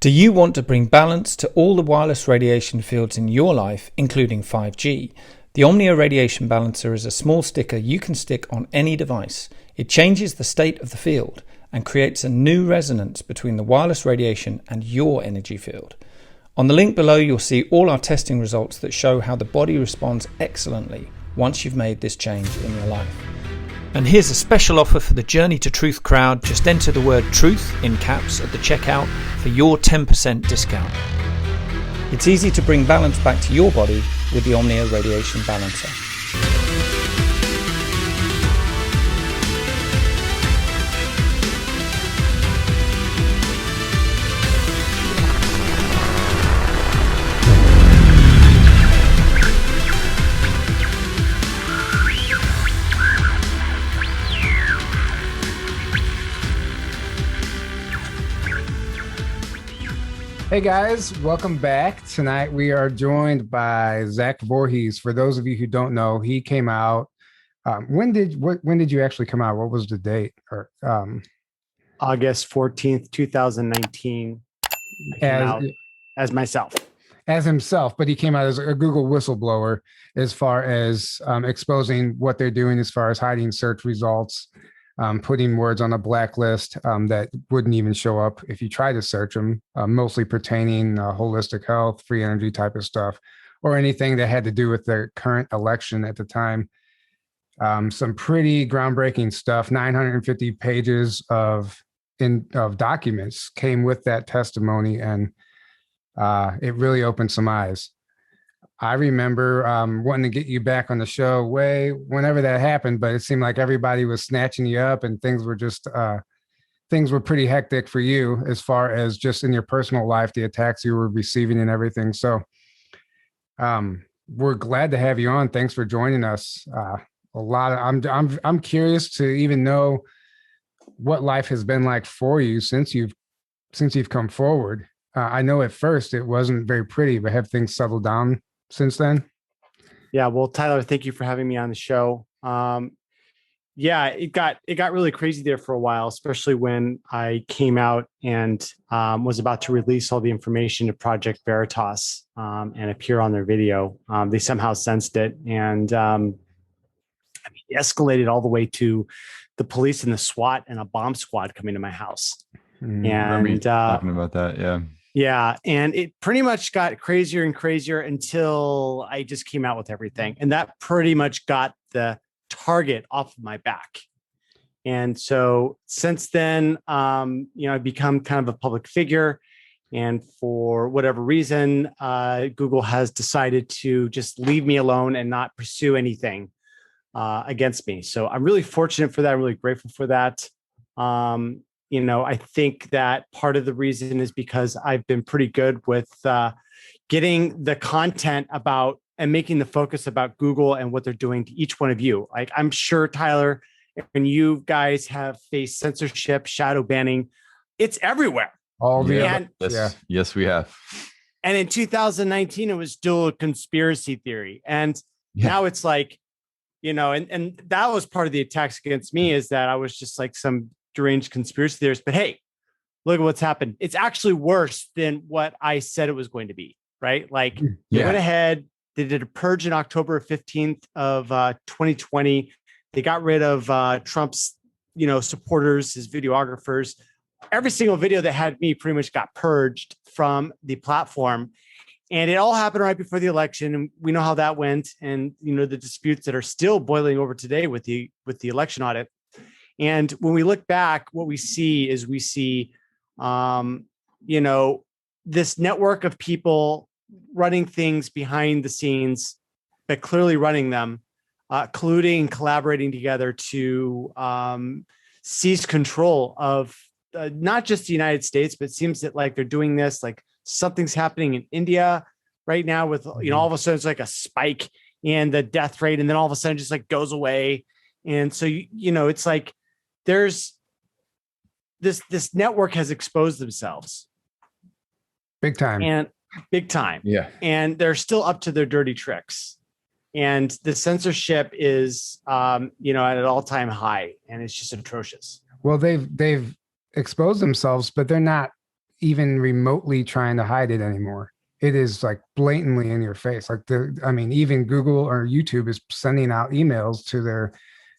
Do you want to bring balance to all the wireless radiation fields in your life, including 5G? The Omnia Radiation Balancer is a small sticker you can stick on any device. It changes the state of the field and creates a new resonance between the wireless radiation and your energy field. On the link below, you'll see all our testing results that show how the body responds excellently once you've made this change in your life. And here's a special offer for the Journey to Truth crowd. Just enter the word truth in caps at the checkout for your 10% discount. It's easy to bring balance back to your body with the Omnia Radiation Balancer. Hey guys, welcome back. Tonight we are joined by Zach Vorhies. For those of you who don't know, he came out. When did you actually come out? What was the date? Or August 14th, 2019. As myself. As himself, but he came out as a Google whistleblower as far as exposing what they're doing as far as hiding search results, putting words on a blacklist that wouldn't even show up if you try to search them, mostly pertaining holistic health, free energy type of stuff, or anything that had to do with the current election at the time. Some pretty groundbreaking stuff. 950 pages of documents came with that testimony, and it really opened some eyes. I remember wanting to get you back on the show whenever that happened, but it seemed like everybody was snatching you up, and things were pretty hectic for you as far as just in your personal life, the attacks you were receiving and everything. So we're glad to have you on. Thanks for joining us. I'm curious to even know what life has been like for you since you've come forward. I know at first it wasn't very pretty, but have things settled down since then? Yeah. Well, Tyler, thank you for having me on the show. It got really crazy there for a while, especially when I came out and was about to release all the information to Project Veritas and appear on their video. They somehow sensed it, and it escalated all the way to the police and the SWAT and a bomb squad coming to my house. And I remember you talking about that. Yeah. Yeah. And it pretty much got crazier and crazier until I just came out with everything. And that pretty much got the target off of my back. And so since then, I've become kind of a public figure. And for whatever reason, Google has decided to just leave me alone and not pursue anything against me. So I'm really fortunate for that. I'm really grateful for that. I think that part of the reason is because I've been pretty good with getting the content about and making the focus about Google and what they're doing to each one of you. Like, I'm sure, Tyler, and you guys have faced censorship, shadow banning. It's everywhere. Yes, we have. And in 2019, it was still a conspiracy theory. And now it's like, and that was part of the attacks against me, is that I was just like some deranged conspiracy theorist. But hey, look at what's happened. It's actually worse than what I said it was going to be, right? Like, they went ahead, they did a purge in October 15th of 2020. They got rid of Trump's, supporters, his videographers. Every single video that had me pretty much got purged from the platform. And it all happened right before the election. And we know how that went. And, the disputes that are still boiling over today with the election audit. And when we look back, what we see is this network of people running things behind the scenes, but clearly running them, colluding and collaborating together to seize control of not just the United States, but it seems that like they're doing this, like something's happening in India right now with, all of a sudden it's like a spike in the death rate. And then all of a sudden it just like goes away. And so, it's like, there's this network has exposed themselves big time. Yeah. And they're still up to their dirty tricks. And the censorship is, at an all-time high, and it's just atrocious. Well, they've exposed themselves, but they're not even remotely trying to hide it anymore. It is like blatantly in your face. Like even Google or YouTube is sending out emails to their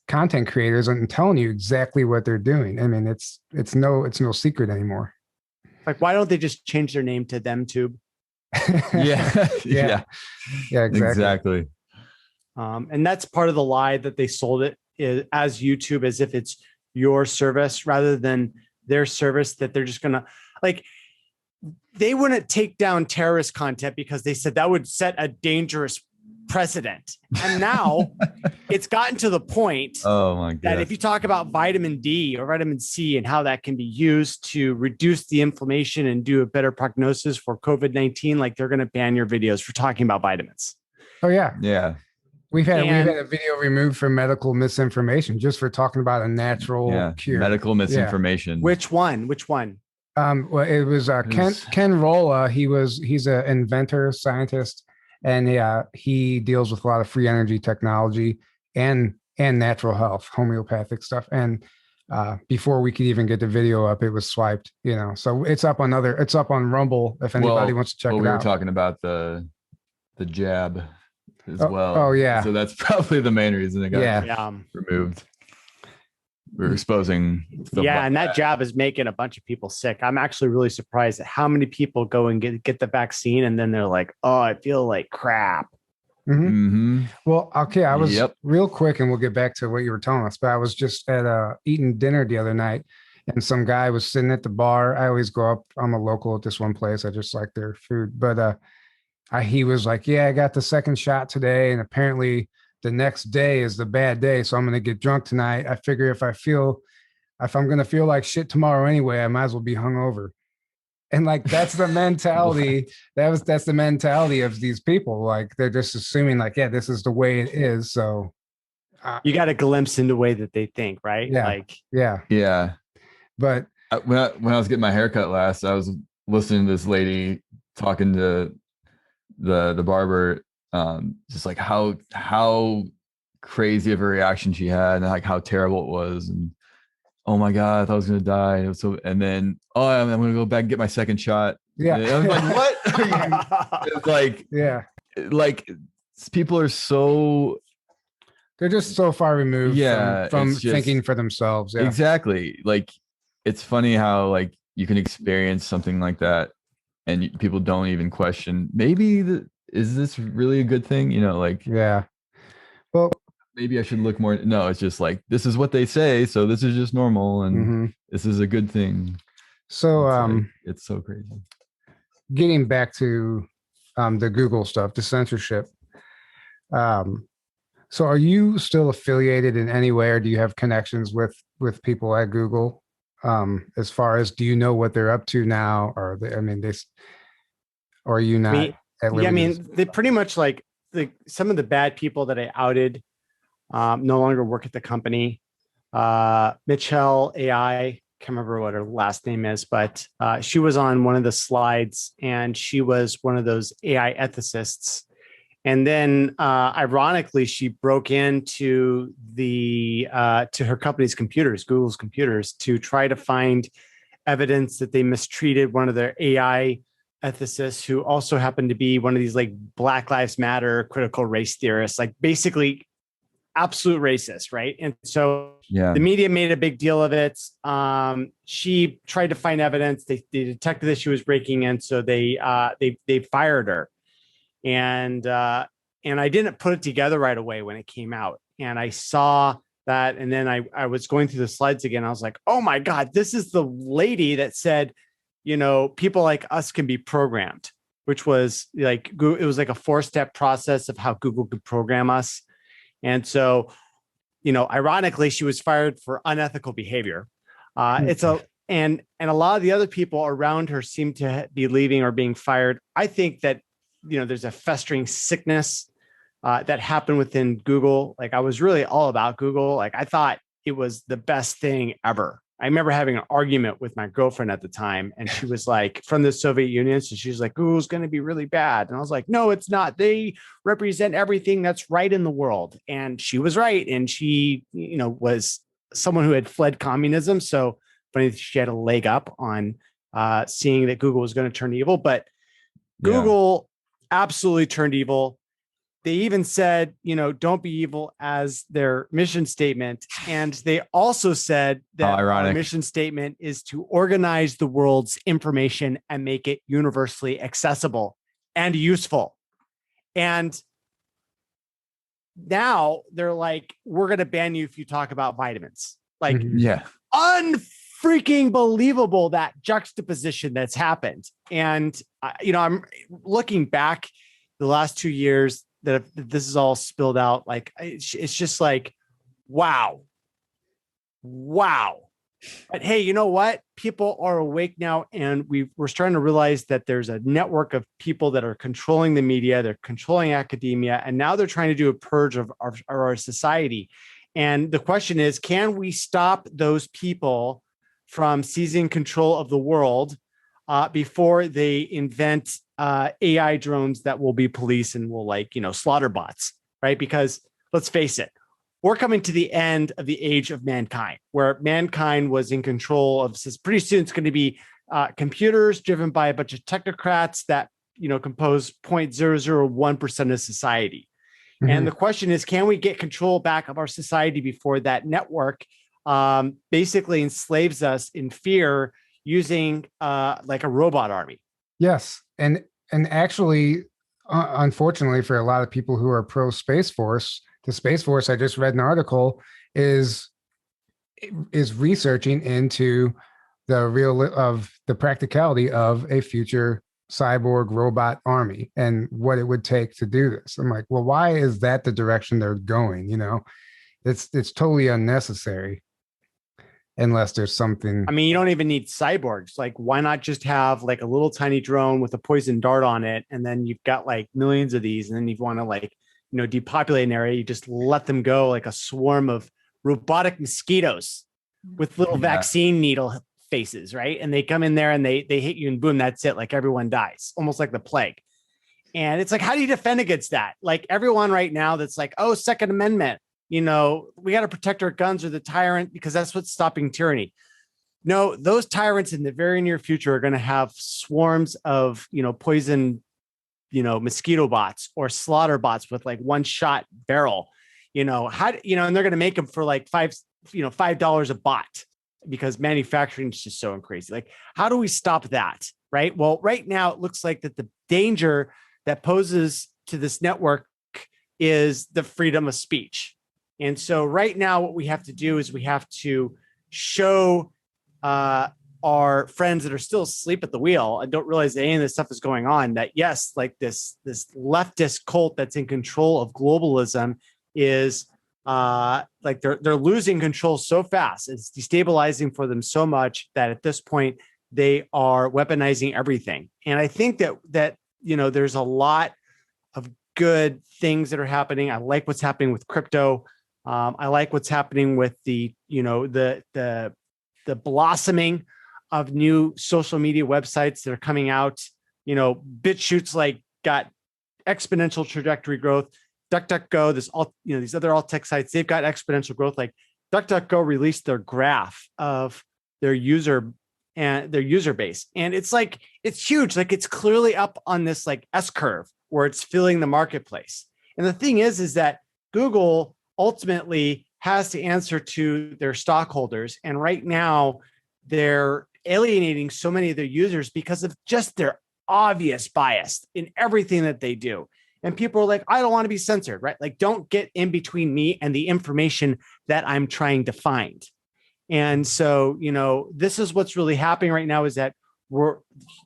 content creators and telling you exactly what they're doing. I mean, it's no secret anymore. Like, why don't they just change their name to ThemTube? Yeah, exactly. And that's part of the lie that they sold it as YouTube, as if it's your service rather than their service, that they're just gonna, like, they wouldn't take down terrorist content because they said that would set a dangerous precedent. And now it's gotten to the point that if you talk about vitamin D or vitamin C and how that can be used to reduce the inflammation and do a better prognosis for COVID-19, like, they're going to ban your videos for talking about vitamins. Oh yeah. Yeah. We've had a video removed for medical misinformation just for talking about a natural cure. Medical misinformation. Yeah. Which one? Well, it was Ken Rolla. He's an inventor, scientist, and he deals with a lot of free energy technology and natural health, homeopathic stuff. And before we could even get the video up, it was swiped. So it's up on Rumble if anybody wants to check it out. We were talking about the jab as well. Oh yeah. So that's probably the main reason it got removed. We're exposing stuff. Yeah, and that jab is making a bunch of people sick. I'm actually really surprised at how many people go and get the vaccine and then they're like, "Oh, I feel like crap." Mm-hmm. Mm-hmm. Well, okay, I was real quick, and we'll get back to what you were telling us. But I was just at eating dinner the other night, and some guy was sitting at the bar. I always go up. I'm a local at this one place. I just like their food. But he was like, "Yeah, I got the second shot today, and apparently the next day is the bad day. So I'm going to get drunk tonight. I figure if I'm going to feel like shit tomorrow anyway, I might as well be hungover." And like, that's the mentality. That's the mentality of these people. Like, they're just assuming like, yeah, this is the way it is. So you got a glimpse into the way that they think, right? Yeah. Yeah. But when I was getting my haircut last, I was listening to this lady talking to the barber, just like how crazy of a reaction she had and like how terrible it was, and oh my god, I thought I was gonna die. And then I'm gonna go back and get my second shot. Yeah. And I was like, what? It's like, like, people are so, they're just so far removed from just thinking for themselves. Yeah. Exactly. Like, it's funny how like you can experience something like that and people don't even question, maybe is this really a good thing? Well, maybe I should look more. No, it's just like, this is what they say, so this is just normal, and this is a good thing. So it's so crazy. Getting back to the Google stuff, the censorship. So are you still affiliated in any way, or do you have connections with people at Google? As far as, do you know what they're up to now, or are you not? They pretty much, like, some of the bad people that I outed no longer work at the company. Michelle AI, can't remember what her last name is, but she was on one of the slides, and she was one of those AI ethicists. And then, ironically, she broke into to her company's computers, Google's computers, to try to find evidence that they mistreated one of their AI ethicists, who also happened to be one of these like Black Lives Matter critical race theorists, like basically absolute racist, right? And so the media made a big deal of it. She tried to find evidence. They detected that she was breaking in, so they fired her. And I didn't put it together right away when it came out. And I saw that, and then I was going through the slides again. I was like, oh my God, this is the lady that said, people like us can be programmed, which was like, it was like a 4-step process of how Google could program us. And so, ironically, she was fired for unethical behavior. And a lot of the other people around her seem to be leaving or being fired. I think that, there's a festering sickness that happened within Google. Like, I was really all about Google. Like, I thought it was the best thing ever. I remember having an argument with my girlfriend at the time, and she was like, from the Soviet Union. So she was like, Google's going to be really bad. And I was like, no, it's not. They represent everything that's right in the world. And she was right. And she, was someone who had fled communism. So funny, she had a leg up on seeing that Google was going to turn evil, but Yeah. Google absolutely turned evil. They even said, don't be evil as their mission statement. And they also said that our mission statement is to organize the world's information and make it universally accessible and useful. And now they're like, we're going to ban you if you talk about vitamins. Like, Yeah. unfreaking believable, that juxtaposition that's happened. And, I'm looking back the last 2 years that this is all spilled out. Like, it's just like, wow. But hey, you know what? People are awake now, and we're starting to realize that there's a network of people that are controlling the media, they're controlling academia, and now they're trying to do a purge of our society. And the question is, can we stop those people from seizing control of the world before they invent AI drones that will be police and will slaughter bots, right? Because let's face it, we're coming to the end of the age of mankind, where mankind was in control of. Pretty soon it's going to be computers driven by a bunch of technocrats that compose 0.001% of society. Mm-hmm. And the question is, can we get control back of our society before that network basically enslaves us in fear, using like a robot army? Yes, and actually, unfortunately, for a lot of people who are pro Space Force, the Space Force, I just read an article, is researching into the practicality of a future cyborg robot army and what it would take to do this. I'm like, well, why is that the direction they're going? It's totally unnecessary. Unless there's something. I mean, you don't even need cyborgs. Like, why not just have like a little tiny drone with a poison dart on it? And then you've got like millions of these. And then you want to depopulate an area. You just let them go like a swarm of robotic mosquitoes with little vaccine needle faces, right? And they come in there and they hit you and boom, that's it. Like everyone dies, almost like the plague. And it's like, how do you defend against that? Like everyone right now that's like, oh, Second Amendment. We got to protect our guns or the tyrant because that's what's stopping tyranny. No, those tyrants in the very near future are going to have swarms of, poison, mosquito bots or slaughter bots with like one shot barrel, and they're going to make them for like $5 a bot because manufacturing is just so crazy. Like, how do we stop that? Right. Well, right now it looks like that the danger that poses to this network is the freedom of speech. And so right now, what we have to do is we have to show our friends that are still asleep at the wheel and don't realize that any of this stuff is going on, that yes, like this leftist cult that's in control of globalism is like they're losing control so fast. It's destabilizing for them so much that at this point they are weaponizing everything. And I think that there's a lot of good things that are happening. I like what's happening with crypto. I like what's happening with the blossoming of new social media websites that are coming out. BitChute's like got exponential trajectory growth. DuckDuckGo, these other alt tech sites, they've got exponential growth. Like DuckDuckGo released their graph of their user base, and it's huge. Like it's clearly up on this like S curve where it's filling the marketplace. And the thing is that Google ultimately has to answer to their stockholders. And right now they're alienating so many of their users because of just their obvious bias in everything that they do. And people are like, I don't want to be censored, right? Like, don't get in between me and the information that I'm trying to find. And so, this is what's really happening right now is that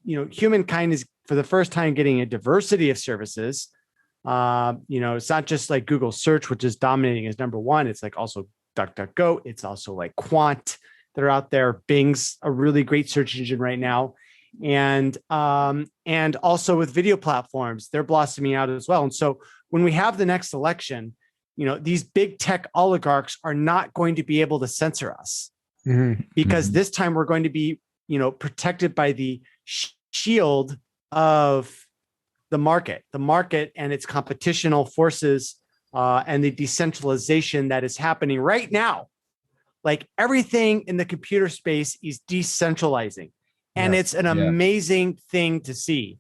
humankind is for the first time getting a diversity of services. It's not just like Google search, which is dominating as number one. It's like also DuckDuckGo. It's also like Quant that are out there. Bing's a really great search engine right now. And also with video platforms, they're blossoming out as well. And so when we have the next election, these big tech oligarchs are not going to be able to censor us because this time we're going to be, protected by the shield of the market and its competitional forces and the decentralization that is happening right now. Like everything in the computer space is decentralizing. And Yeah. it's an amazing thing to see.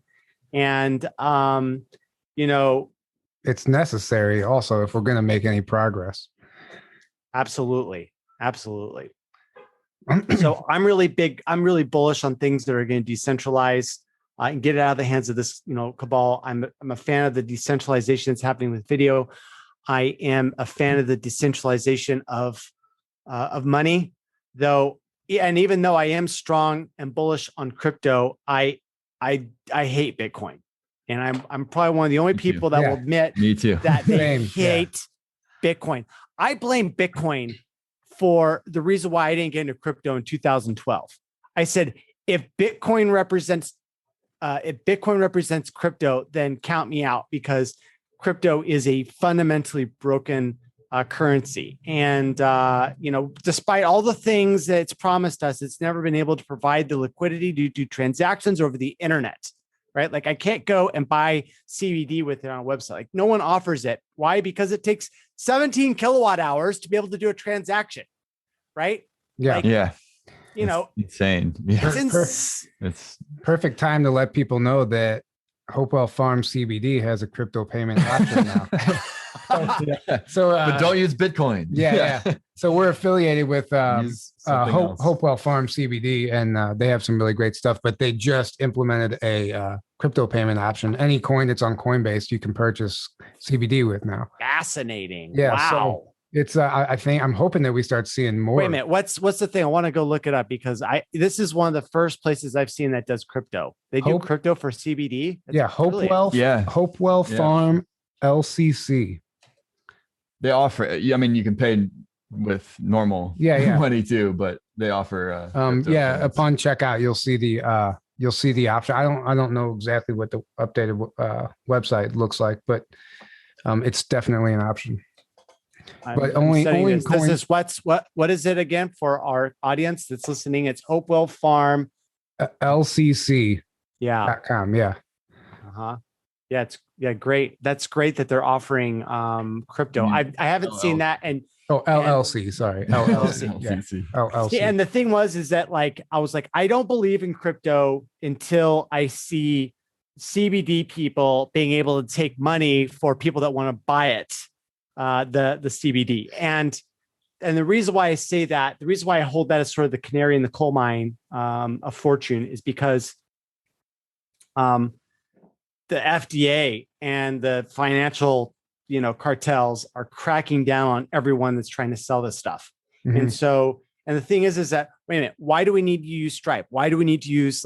And, you know, It's necessary also if we're going to make any progress. absolutely. Absolutely. So I'm really bullish on things that are going to decentralize and get it out of the hands of this, cabal. I'm a fan of the decentralization that's happening with video. I am a fan of the decentralization of money, though. And even though I am strong and bullish on crypto, I hate Bitcoin, and I'm probably one of the only people that will admit Me too. that they Same, hate Bitcoin. I blame Bitcoin for the reason why I didn't get into crypto in 2012. I said, if Bitcoin represents crypto, then count me out, because crypto is a fundamentally broken currency. And, despite all the things that it's promised us, it's never been able to provide the liquidity to do transactions over the internet, right? Like I can't go and buy CBD with it on a website. Like no one offers it. Why? Because it takes 17 kilowatt hours to be able to do a transaction, right? Yeah. Like, Yeah. It's insane. Yeah. It's perfect time to let people know that Hopewell Farm CBD has a crypto payment option now. So, but don't use Bitcoin. Yeah. So we're affiliated with Use something else. Hopewell Farm CBD, and they have some really great stuff. But they just implemented a crypto payment option. Any coin that's on Coinbase, you can purchase CBD with now. fascinating. Yeah. Wow. So it's I'm hoping that we start seeing more. Wait a minute. What's the thing? I want to go look it up, because this is one of the first places I've seen that does crypto. They do crypto for CBD. That's Hopewell. brilliant. Hopewell Farm LCC. They offer it. I mean, you can pay with normal money too, but they offer payments. Upon checkout you'll see the option. I don't know exactly what the updated website looks like, but it's definitely an option. But only this. This is what is it again for our audience that's listening? It's Hopewell Farm LCC. Yeah. .com. Yeah. Uh-huh. Yeah, great. That's great that they're offering crypto. I haven't seen that. And LLC, sorry. LLC. LLC. LLC. Yeah, and the thing is that like I was like, I don't believe in crypto until I see CBD people being able to take money for people that want to buy it, the CBD. And the reason why I say that, the reason why I hold that as sort of the canary in the coal mine of fortune, is because the FDA and the financial, cartels are cracking down on everyone that's trying to sell this stuff. Mm-hmm. And so, and the thing is that, wait a minute, why do we need to use Stripe? Why do we need to use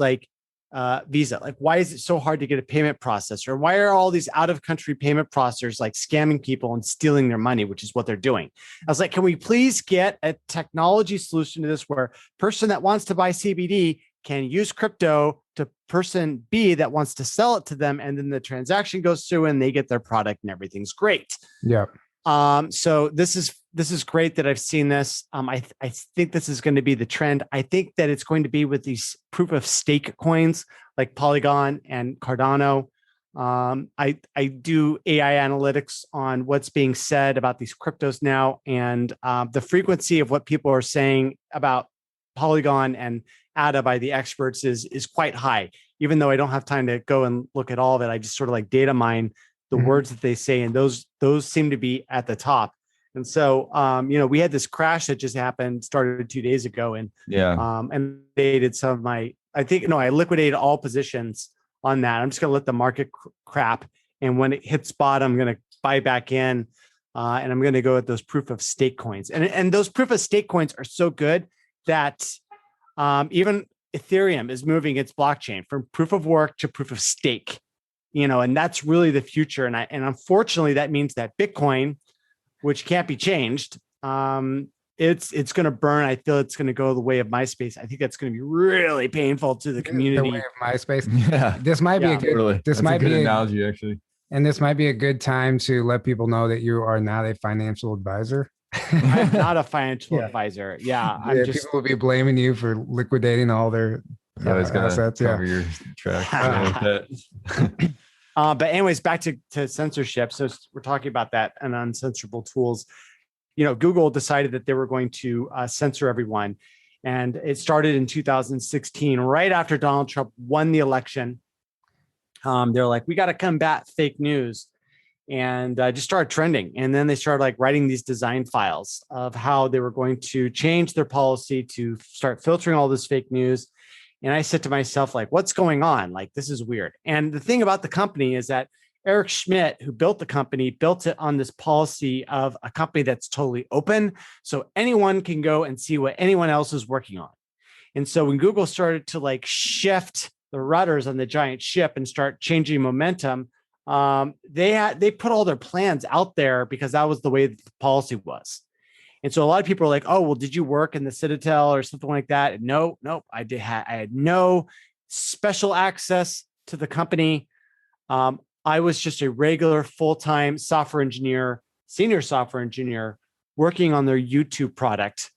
Visa? Like, why is it so hard to get a payment processor? Why are all these out of country payment processors like scamming people and stealing their money, which is what they're doing? I was like, can we please get a technology solution to this where person that wants to buy CBD can use crypto to person B that wants to sell it to them, and then the transaction goes through and they get their product and everything's great. Yeah. So this is great that I've seen this. I think this is going to be the trend. I think that it's going to be with these proof of stake coins like Polygon and Cardano. I do AI analytics on what's being said about these cryptos now, and the frequency of what people are saying about Polygon and ADA by the experts is quite high. Even though I don't have time to go and look at all of it, I just sort of like data mine the words that they say, and those seem to be at the top. And so, we had this crash that just happened, started 2 days ago, and and they did some of my. I liquidated all positions on that. I'm just going to let the market crap, and when it hits bottom, I'm going to buy back in, and I'm going to go with those proof of stake coins. And those proof of stake coins are so good that even Ethereum is moving its blockchain from proof of work to proof of stake, and that's really the future. And unfortunately that means that Bitcoin, which can't be changed, it's going to burn. I feel it's going to go the way of MySpace. I think that's going to be really painful to the community. The way of MySpace. Yeah. This might be a good, totally. this That's might a good be analogy actually. And this might be a good time to let people know that you are not a financial advisor. I'm not a financial advisor. Yeah. People will be blaming you for liquidating all their assets. Cover your track. But anyways, back to censorship. So we're talking about that and unsensible tools. Google decided that they were going to censor everyone. And it started in 2016, right after Donald Trump won the election. They're like, we got to combat fake news. And just started trending. And then they started like writing these design files of how they were going to change their policy to start filtering all this fake news. And I said to myself, like, what's going on? Like, this is weird. And the thing about the company is that Eric Schmidt, who built the company, built it on this policy of a company that's totally open. So anyone can go and see what anyone else is working on. And so when Google started to like shift the rudders on the giant ship and start changing momentum, they put all their plans out there because that was the way the policy was. And so a lot of people are like, oh, well, did you work in the Citadel or something like that? And no, I had no special access to the company. I was just a regular full-time software engineer, senior software engineer working on their YouTube product.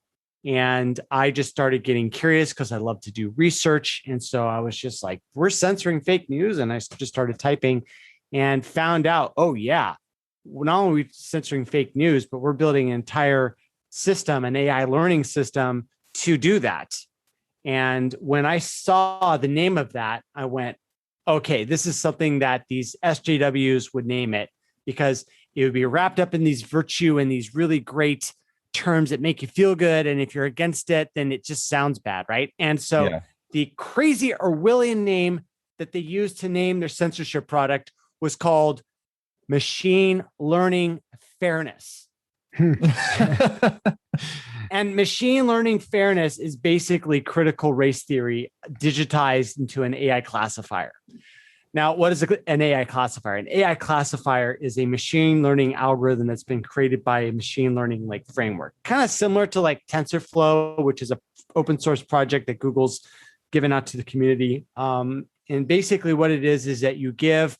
And I just started getting curious because I love to do research. And so I was just like, we're censoring fake news. And I just started typing and found out, oh yeah, not only are we censoring fake news, but we're building an entire system, an AI learning system to do that. And when I saw the name of that, I went, okay, this is something that these SJWs would name it, because it would be wrapped up in these virtue and these really great terms that make you feel good. And if you're against it, then it just sounds bad, right? And so the crazy Orwellian name that they used to name their censorship product was called Machine Learning Fairness. And machine learning fairness is basically critical race theory digitized into an AI classifier. Now, what is an AI classifier? An AI classifier is a machine learning algorithm that's been created by a machine learning like framework, kind of similar to like TensorFlow, which is an open source project that Google's given out to the community. And basically what it is that you give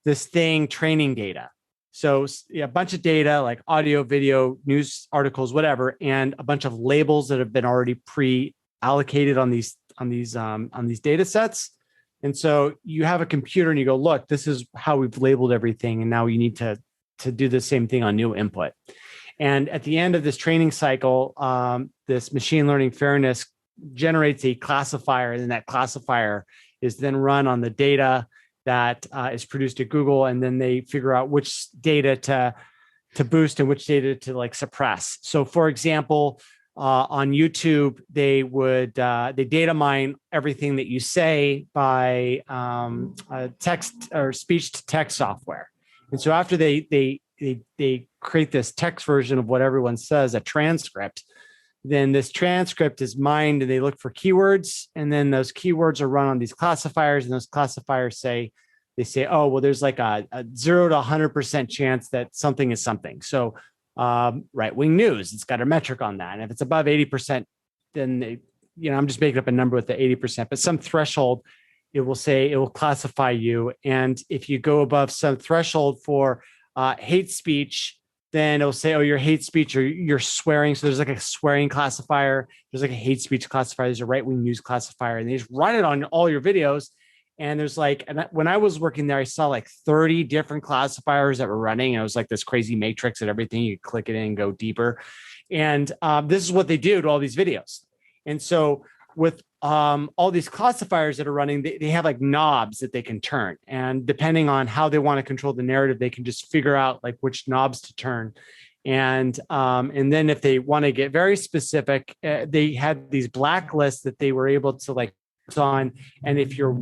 this thing training data. So a bunch of data like audio, video, news articles, whatever, and a bunch of labels that have been already pre-allocated on these data sets. And so you have a computer and you go, look, this is how we've labeled everything. And now you need to do the same thing on new input. And at the end of this training cycle, this machine learning fairness generates a classifier, and then that classifier is then run on the data that is produced at Google, and then they figure out which data to boost and which data to like suppress. So, for example, on YouTube, they data mine everything that you say by text or speech to text software, and so after they create this text version of what everyone says, a transcript. Then this transcript is mined and they look for keywords, and then those keywords are run on these classifiers, and those classifiers say, oh, well, there's like a 0 to 100% chance that something is something. So right-wing news, it's got a metric on that. And if it's above 80%, then I'm just making up a number with the 80%, but some threshold, it will classify you. And if you go above some threshold for hate speech, then it'll say, oh, your hate speech or you're swearing. So there's like a swearing classifier. There's like a hate speech classifier. There's a right-wing news classifier. And they just run it on all your videos. And there's like, and when I was working there, I saw like 30 different classifiers that were running. And it was like this crazy matrix and everything. You click it in and go deeper. And this is what they do to all these videos. And so with all these classifiers that are running, they have like knobs that they can turn. And depending on how they want to control the narrative, they can just figure out like which knobs to turn. And then if they want to get very specific, they had these blacklists that they were able to like on. And if your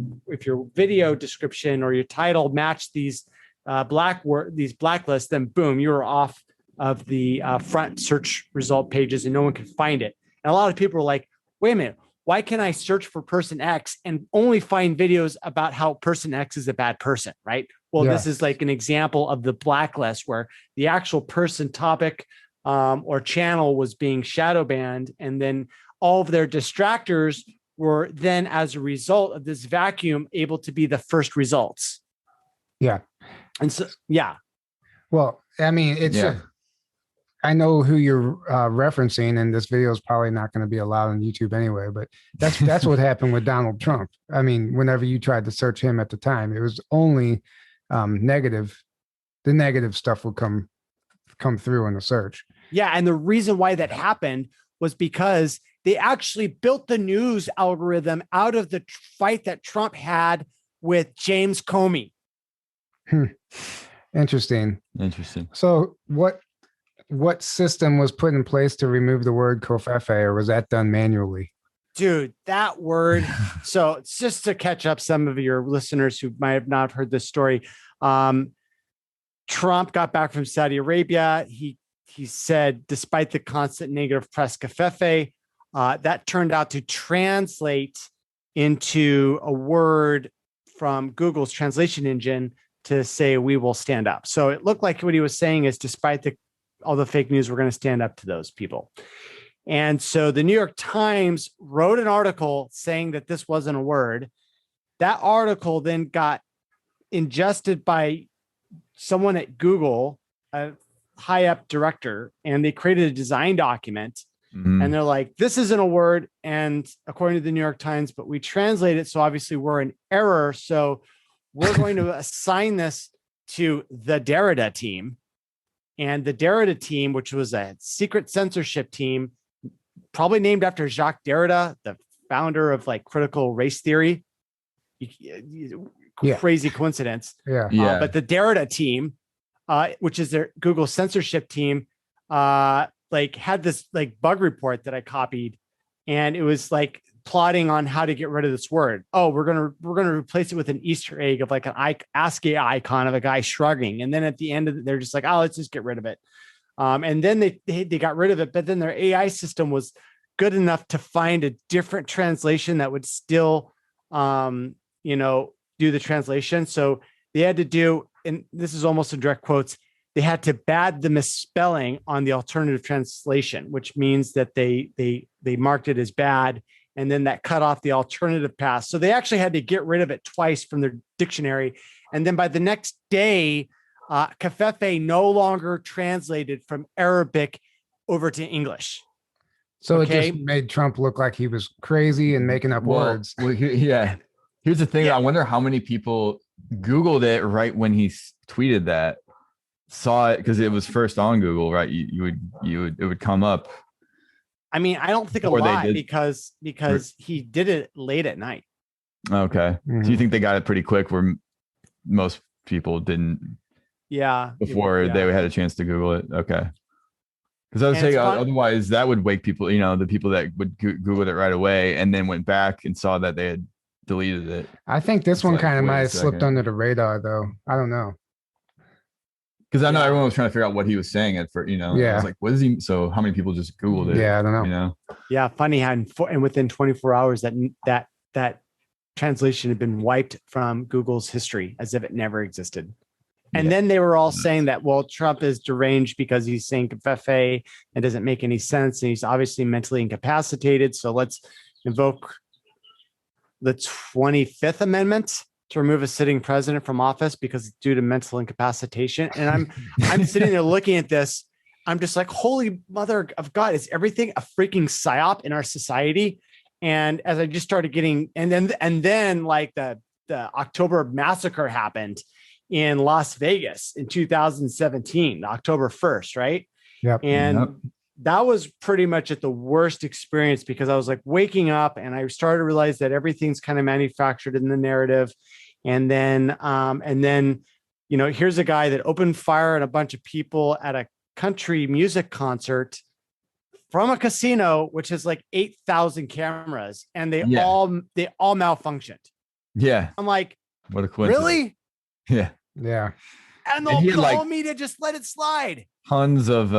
video description or your title matched these blacklists, then boom, you're off of the front search result pages and no one can find it. And a lot of people are like, wait a minute, why can I search for person X and only find videos about how person X is a bad person, right? Well, This is like an example of the blacklist where the actual person, topic, or channel was being shadow banned. And then all of their distractors were then, as a result of this vacuum, able to be the first results. Yeah. And so, yeah. Well, I mean, I know who you're referencing, and this video is probably not going to be allowed on YouTube anyway, but that's what happened with Donald Trump. I mean, whenever you tried to search him at the time, it was only negative. The negative stuff would come through in the search. Yeah. And the reason why that happened was because they actually built the news algorithm out of the fight that Trump had with James Comey. Interesting. So what system was put in place to remove the word covfefe, or was that done manually? Dude, that word. So it's just to catch up some of your listeners who might have not heard this story. Trump got back from Saudi Arabia. He said, despite the constant negative press, covfefe, that turned out to translate into a word from Google's translation engine to say, we will stand up. So it looked like what he was saying is, despite all the fake news, we're going to stand up to those people. And so the New York Times wrote an article saying that this wasn't a word. That article then got ingested by someone at Google, a high up director, and they created a design document. And they're like, this isn't a word. And according to the New York Times, but we translate it. So obviously we're in error. So we're going to assign this to the Derrida team. And the Derrida team, which was a secret censorship team, probably named after Jacques Derrida, the founder of like critical race theory. Crazy coincidence. But the Derrida team, which is their Google censorship team, like had this like bug report that I copied, and it was like plotting on how to get rid of this word. Oh, we're gonna replace it with an Easter egg of like an ASCII icon of a guy shrugging, and then at the end of it, they're just like, oh, let's just get rid of it. And then they got rid of it, but then their AI system was good enough to find a different translation that would still, do the translation. So they had to do, and this is almost in direct quotes, they had to bad the misspelling on the alternative translation, which means that they marked it as bad, and then that cut off the alternative pass. So they actually had to get rid of it twice from their dictionary. And then by the next day, covfefe no longer translated from Arabic over to English. So it just made Trump look like he was crazy and making up words. Well, here's the thing. I wonder how many people Googled it right when he tweeted that, saw it because it was first on Google, right? It would come up. I mean, I don't think a lot because he did it late at night. Okay. So you think they got it pretty quick where most people didn't? Yeah. Before they had a chance to Google it. Okay. Because I was saying otherwise that would wake people, the people that would Google it right away and then went back and saw that they had deleted it. I think this one kind of might have slipped under the radar though. I don't know. Because I know everyone was trying to figure out what he was saying at first, I was like, what is he? So how many people just Googled it? Yeah, I don't know. Yeah, funny how and within 24 hours that translation had been wiped from Google's history as if it never existed. And then they were all saying that, well, Trump is deranged because he's saying covfefe and doesn't make any sense. And he's obviously mentally incapacitated. So let's invoke the 25th Amendment to remove a sitting president from office because due to mental incapacitation. And I'm sitting there looking at this. I'm just like, holy mother of God, is everything a freaking psyop in our society? And as I just started getting, and then like the October massacre happened in Las Vegas in 2017, October 1st, right? Yep. And that was pretty much at the worst experience because I was like waking up and I started to realize that everything's kind of manufactured in the narrative. And then, here's a guy that opened fire on a bunch of people at a country music concert from a casino, which has like 8,000 cameras, and they all malfunctioned. Yeah. I'm like, what a coincidence. Really? Yeah. And they'll call me to just let it slide. Tons of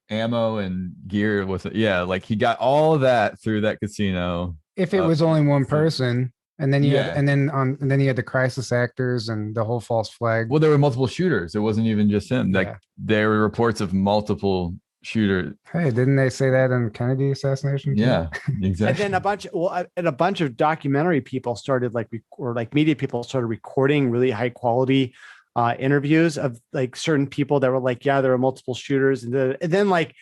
ammo and gear with it. Yeah, like he got all of that through that casino. If it was only one person, and then you had the crisis actors and the whole false flag. Well, there were multiple shooters. It wasn't even just him. Like there were reports of multiple shooters. Hey, didn't they say that in Kennedy assassination? Yeah, exactly. And then a bunch of documentary people started media people started recording really high quality interviews of like certain people that were like, yeah, there were multiple shooters. And then like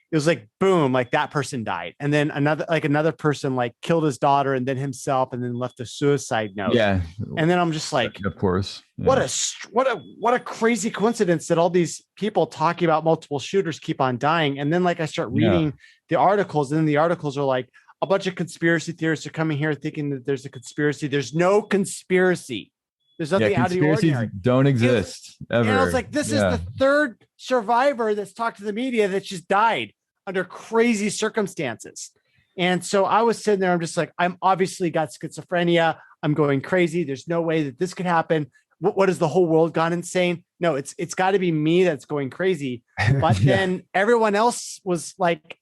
it was like, boom, like that person died. And then another person like killed his daughter and then himself and then left a suicide note. Yeah. And then I'm just like, of course. Yeah. What a crazy coincidence that all these people talking about multiple shooters keep on dying. And then like I start reading the articles, and then the articles are like, a bunch of conspiracy theorists are coming here thinking that there's a conspiracy. There's no conspiracy. There's nothing out of the ordinary. Don't exist ever. And I was like, this is the third survivor that's talked to the media that just died under crazy circumstances. And so I was sitting there, I'm just like, I'm obviously got schizophrenia. I'm going crazy. There's no way that this could happen. What has the whole world gone insane? No, it's got to be me that's going crazy. But then everyone else was like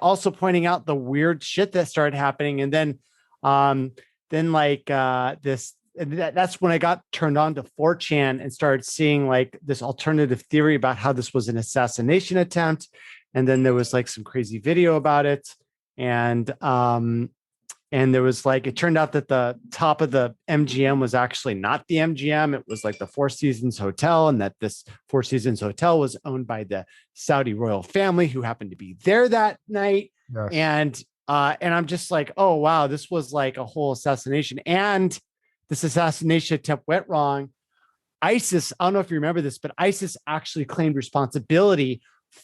also pointing out the weird shit that started happening. And then that's when I got turned on to 4chan and started seeing like this alternative theory about how this was an assassination attempt. And then there was like some crazy video about it. And there was like, it turned out that the top of the MGM was actually not the MGM. It was like the Four Seasons Hotel, and that this Four Seasons Hotel was owned by the Saudi royal family who happened to be there that night. Yes. And I'm just like, oh, wow, this was like a whole assassination. And this assassination attempt went wrong. ISIS, I don't know if you remember this, but ISIS actually claimed responsibility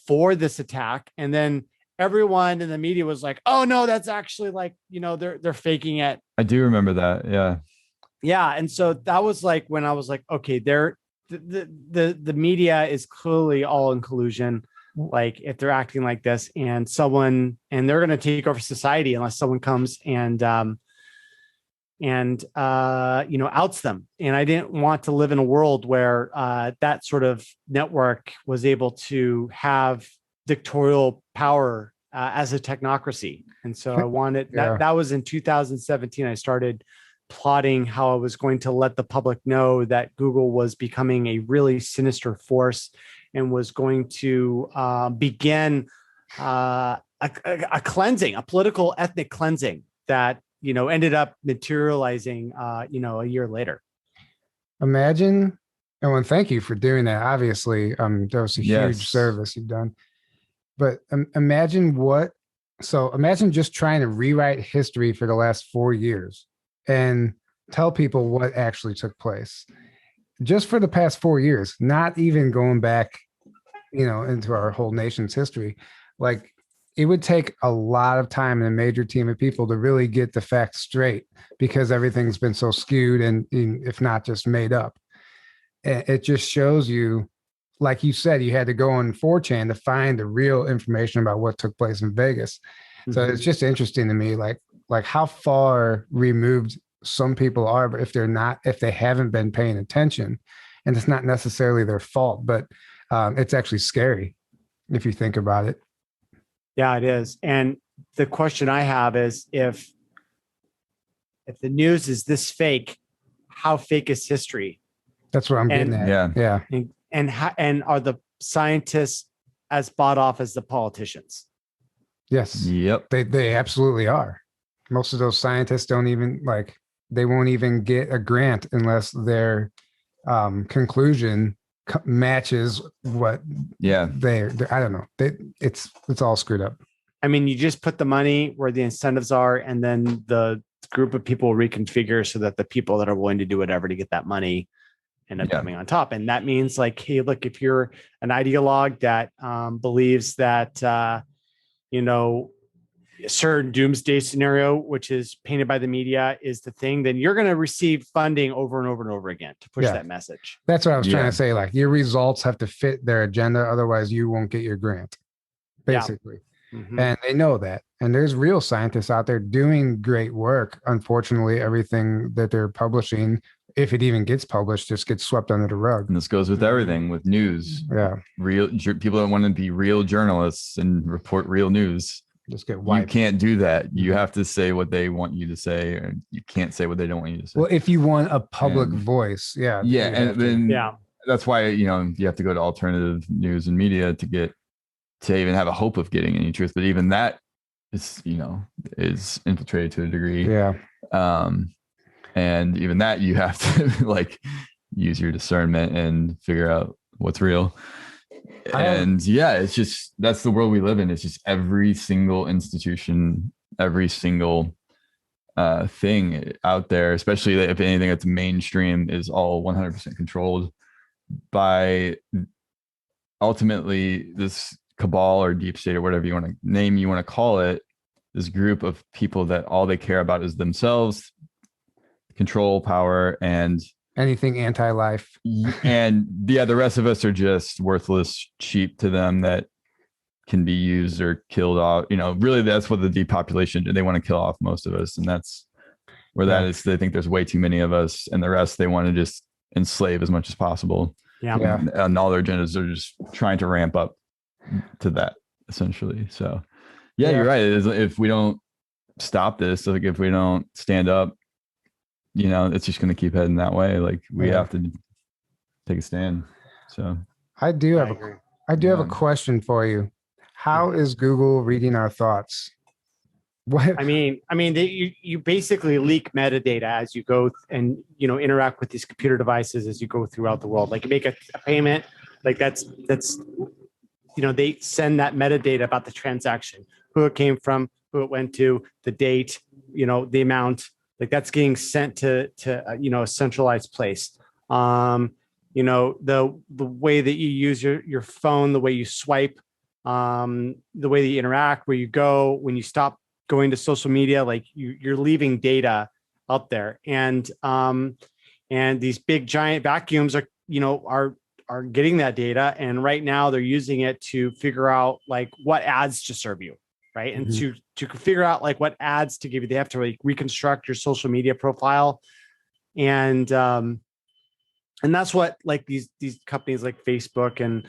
for this attack. And then everyone in the media was like, oh no, that's actually like, they're faking it. I do remember that. Yeah. Yeah. And so that was like when I was like, okay, the media is clearly all in collusion. Like if they're acting like this and they're going to take over society unless someone comes and outs them. And I didn't want to live in a world where that sort of network was able to have dictatorial power as a technocracy. And so I wanted that was in 2017. I started plotting how I was going to let the public know that Google was becoming a really sinister force and was going to begin a cleansing, a political ethnic cleansing that, ended up materializing, a year later. Imagine, and thank you for doing that. Obviously, that was a huge service you've done. But imagine just trying to rewrite history for the last 4 years and tell people what actually took place just for the past 4 years, not even going back, into our whole nation's history. Like it would take a lot of time and a major team of people to really get the facts straight because everything's been so skewed and if not just made up. It just shows you, like you said, you had to go on 4chan to find the real information about what took place in Vegas. Mm-hmm. So it's just interesting to me, like how far removed some people are, but if they haven't been paying attention, and it's not necessarily their fault, but it's actually scary if you think about it. Yeah, it is. And the question I have is if the news is this fake, how fake is history? That's what I'm getting at. Yeah. And are the scientists as bought off as the politicians? Yes. Yep. They absolutely are. Most of those scientists don't even they won't even get a grant unless their conclusion matches what they're I don't know. It's all screwed up. I mean, you just put the money where the incentives are, and then the group of people reconfigure so that the people that are willing to do whatever to get that money end up coming on top. And that means like, hey, look, if you're an ideologue that believes that, a certain doomsday scenario, which is painted by the media, is the thing, then you're going to receive funding over and over and over again to push that message. That's what I was trying to say. Like your results have to fit their agenda. Otherwise you won't get your grant, basically. Yeah. Mm-hmm. And they know that. And there's real scientists out there doing great work. Unfortunately, everything that they're publishing, if it even gets published, just gets swept under the rug. And this goes with everything, with news. Yeah. People that want to be real journalists and report real news just get wiped. You can't do that. You have to say what they want you to say, and you can't say what they don't want you to say. Well, if you want a public voice, that's why you have to go to alternative news and media to even have a hope of getting any truth. But even that is infiltrated to a degree. Yeah. And even that you have to use your discernment and figure out what's real. And yeah, it's just, that's the world we live in. It's just every single institution, every single thing out there, especially if anything that's mainstream, is all 100% controlled by ultimately this cabal or deep state or whatever you want to call it, this group of people that all they care about is themselves, control, power, and anything anti-life. And yeah, the rest of us are just worthless sheep to them that can be used or killed off. Really, that's what the depopulation, they want to kill off most of us. And that's where that is. They think there's way too many of us, and the rest they want to just enslave as much as possible. Yeah. And all their agendas are just trying to ramp up to that, essentially. So yeah, you're right. If we don't stop this, like if we don't stand up, it's just going to keep heading that way. Like we have to take a stand. So I do have a question for you. How is Google reading our thoughts? What? I mean, you basically leak metadata as you go and interact with these computer devices as you go throughout the world. Like you make a payment, like that's they send that metadata about the transaction, who it came from, who it went to, the date, the amount. Like that's getting sent to a centralized place. The way that you use your phone, the way you swipe, the way that you interact, where you go, when you stop going to social media, like you're leaving data up there, and these big giant vacuums are getting that data, and right now they're using it to figure out like what ads to serve you, right? And to figure out like what ads to give you, they have to like reconstruct your social media profile, and that's what like these companies like Facebook and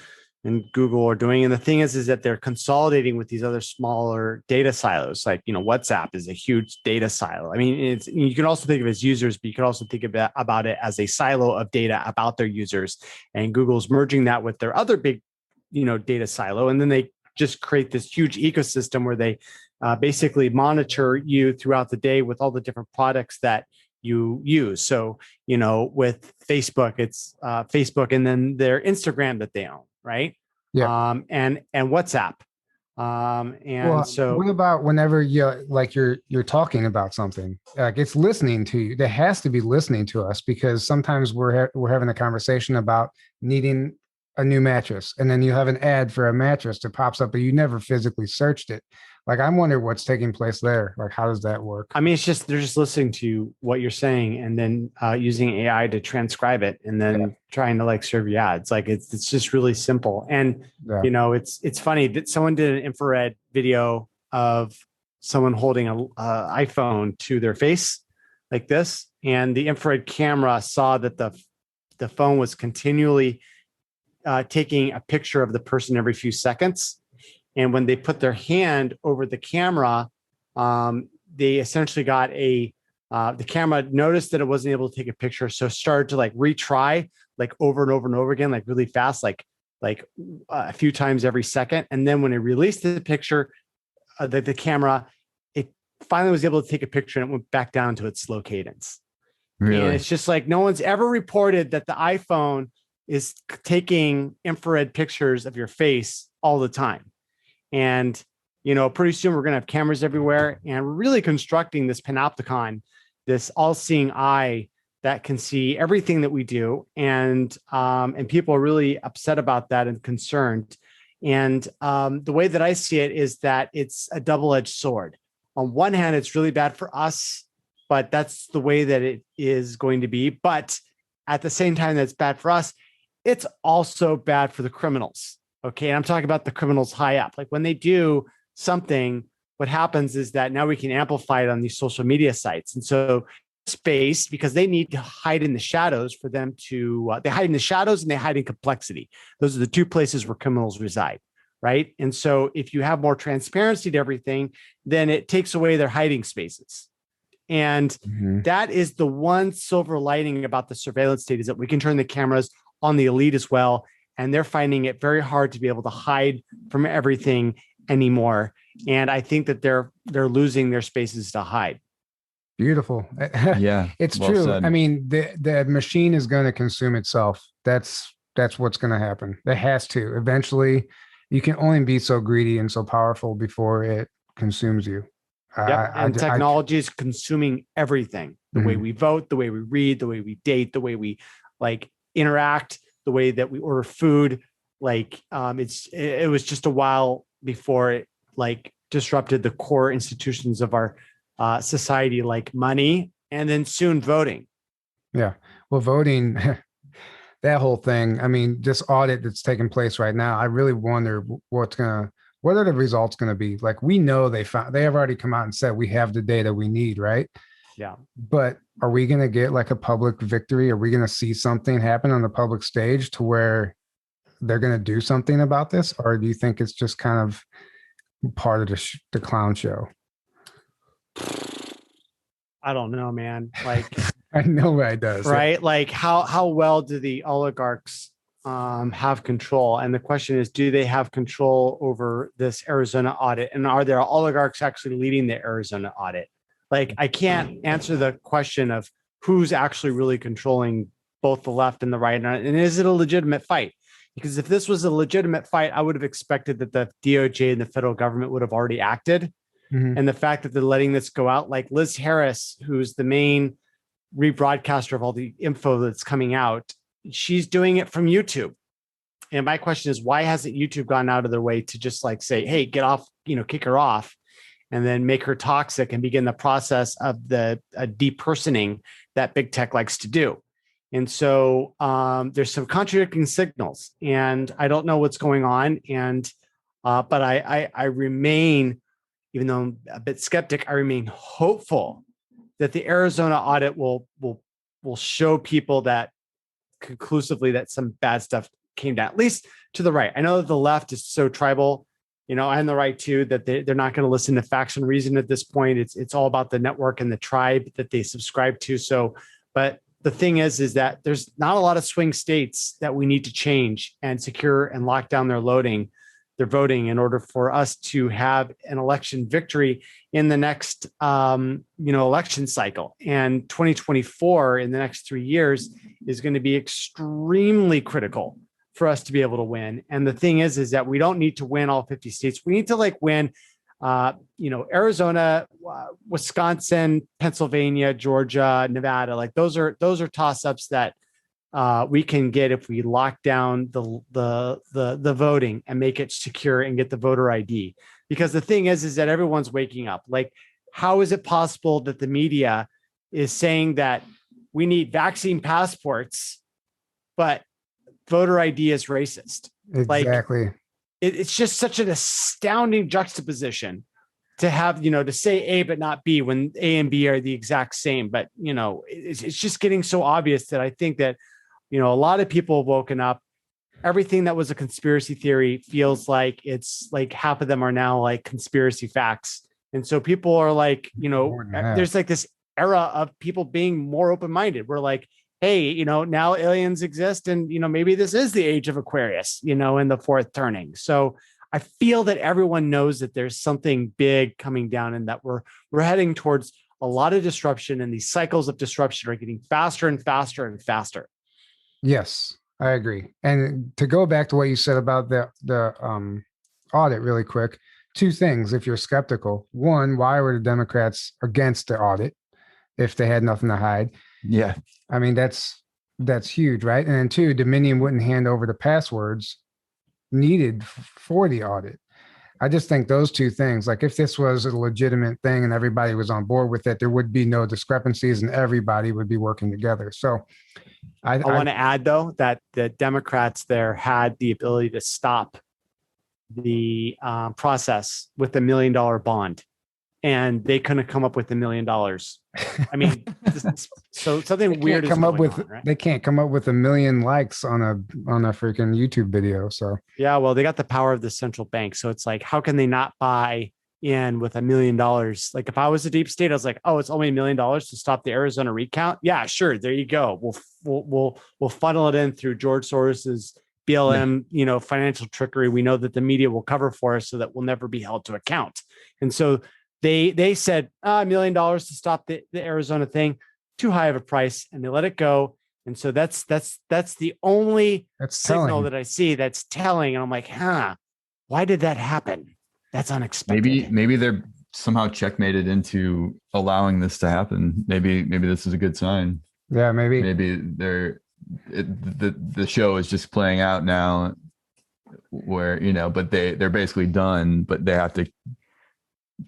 Google are doing. And the thing is that they're consolidating with these other smaller data silos. Like, WhatsApp is a huge data silo. I mean, you can also think of it as users, but you can also think about it as a silo of data about their users. And Google's merging that with their other big, data silo. And then they just create this huge ecosystem where they basically monitor you throughout the day with all the different products that you use. So, with Facebook, it's Facebook and then their Instagram that they own. Right. Yeah. And WhatsApp. So what about whenever you're talking about something, like it's listening to you? It has to be listening to us, because sometimes we're having a conversation about needing a new mattress, and then you have an ad for a mattress that pops up, but you never physically searched it. Like, I'm wondering what's taking place there. Like, how does that work? I mean, they're just listening to what you're saying and then using AI to transcribe it and then trying to like serve you ads. Like it's just really simple. And, it's funny that someone did an infrared video of someone holding a iPhone to their face like this. And the infrared camera saw that the phone was continually taking a picture of the person every few seconds. And when they put their hand over the camera, they essentially got the camera noticed that it wasn't able to take a picture. So started to like retry like over and over and over again, like really fast, like a few times every second. And then when it released the picture, the camera, it finally was able to take a picture and it went back down to its slow cadence. Really? And it's just like, no one's ever reported that the iPhone is taking infrared pictures of your face all the time. And, pretty soon we're going to have cameras everywhere, and we're really constructing this panopticon, this all-seeing eye that can see everything that we do. And people are really upset about that and concerned. And the way that I see it is that it's a double-edged sword. On one hand, it's really bad for us, but that's the way that it is going to be. But at the same time, that's bad for us. It's also bad for the criminals. Okay. And I'm talking about the criminals high up. Like when they do something, what happens is that now we can amplify it on these social media sites. And so space, because they need to hide in the shadows for them to, they hide in the shadows and they hide in complexity. Those are the two places where criminals reside. Right. And so if you have more transparency to everything, then it takes away their hiding spaces. And that is the one silver lining about the surveillance state, is that we can turn the cameras on the elite as well. And they're finding it very hard to be able to hide from everything anymore. And I think that they're losing their spaces to hide. Beautiful. Yeah, it's well true. said. I mean, the machine is going to consume itself. That's that's what's going to happen. It has to. Eventually, you can only be so greedy and so powerful before it consumes you. Yep. And technology is consuming everything. The way we vote, the way we read, the way we date, the way we like interact, the way that we order food. Like it was just a while before it like disrupted the core institutions of our society, like money, and then soon voting. Yeah. Well, voting, that whole thing. I mean, this audit that's taking place right now, I really wonder what are the results going to be? Like, we know they have already come out and said we have the data we need, right? Yeah. But are we going to get like a public victory? Are we going to see something happen on the public stage to where they're going to do something about this? Or do you think it's just kind of part of the clown show? I don't know, man. Like, I know it does. Right. Yeah. Like how well do the oligarchs have control? And the question is, do they have control over this Arizona audit? And are there oligarchs actually leading the Arizona audit? Like, I can't answer the question of who's actually really controlling both the left and the right. And is it a legitimate fight? Because if this was a legitimate fight, I would have expected that the DOJ and the federal government would have already acted. And the fact that they're letting this go out, like Liz Harris, who's the main rebroadcaster of all the info that's coming out, she's doing it from YouTube. And my question is, why hasn't YouTube gone out of their way to just like say, hey, get off, kick her off, and then make her toxic and begin the process of the depersoning that big tech likes to do? And so there's some contradicting signals, and I don't know what's going on. And but I remain, even though I'm a bit skeptic, I remain hopeful that the Arizona audit will show people that conclusively that some bad stuff came down, at least to the right. I know that the left is so tribal, and the right too, that they're not going to listen to facts and reason at this point. It's all about the network and the tribe that they subscribe to. So, but the thing is that there's not a lot of swing states that we need to change and secure and lock down their voting in order for us to have an election victory in the next, election cycle. And 2024, in the next 3 years, is going to be extremely critical for us to be able to win. And the thing is that we don't need to win all 50 states. We need to win, Arizona, Wisconsin, Pennsylvania, Georgia, Nevada. Like those are toss-ups that we can get if we lock down the voting and make it secure and get the voter ID. Because the thing is that everyone's waking up. Like, how is it possible that the media is saying that we need vaccine passports, but voter ID is racist? Exactly. Like, it's just such an astounding juxtaposition to have, to say A but not B when A and B are the exact same. But, it's just getting so obvious that I think that, a lot of people have woken up. Everything that was a conspiracy theory feels like it's like half of them are now like conspiracy facts. And so people are like, there's like this era of people being more open-minded. We're like, hey, now aliens exist, and, maybe this is the age of Aquarius, in the fourth turning. So I feel that everyone knows that there's something big coming down, and that we're heading towards a lot of disruption, and these cycles of disruption are getting faster and faster and faster. Yes, I agree. And to go back to what you said about the audit really quick, two things. If you're skeptical, one, why were the Democrats against the audit if they had nothing to hide? Yeah. I mean, that's huge, right? And then two, Dominion wouldn't hand over the passwords needed for the audit. I just think those two things, like if this was a legitimate thing and everybody was on board with it, there would be no discrepancies and everybody would be working together. So I want to add, though, that the Democrats there had the ability to stop the process with $1 million bond, and they couldn't come up with $1 million. I mean, so something weird is going on, right? They can't come up with 1 million likes on a freaking YouTube video. So yeah, well, they got the power of the central bank. So it's like, how can they not buy in with $1 million? Like, if I was a deep state, I was like, oh, it's only $1 million to stop the Arizona recount. Yeah, sure. There you go. We'll funnel it in through George Soros's BLM, financial trickery. We know that the media will cover for us so that we'll never be held to account. And so they said $1 million to stop the Arizona thing, too high of a price, and they let it go. And so that's the only That's signal telling. that I see that's telling. And I'm like, why did that happen? That's unexpected. Maybe they're somehow checkmated into allowing this to happen. Maybe this is a good sign. Yeah, maybe. Maybe the show is just playing out now, where but they're basically done, but they have to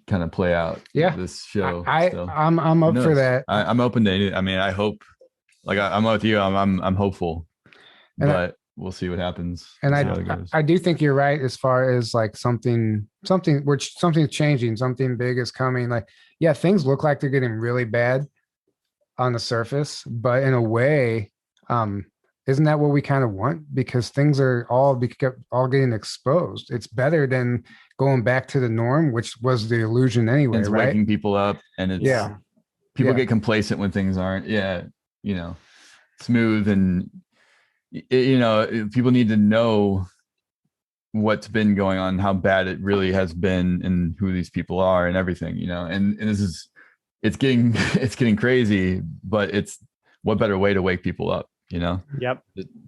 kind of play out this show. I'm up for that. I'm open to it. I mean, I hope, like I'm with you. I'm hopeful, but we'll see what happens. And I do think you're right as far as like something's changing, something big is coming. Like, yeah, things look like they're getting really bad on the surface, but in a way, isn't that what we kind of want? Because things are all getting exposed. It's better than going back to the norm, which was the illusion anyway. It's right? waking people up, and it's people get complacent when things aren't smooth, and people need to know what's been going on, how bad it really has been, and who these people are, and everything. And this is it's getting crazy, but it's what better way to wake people up, Yep.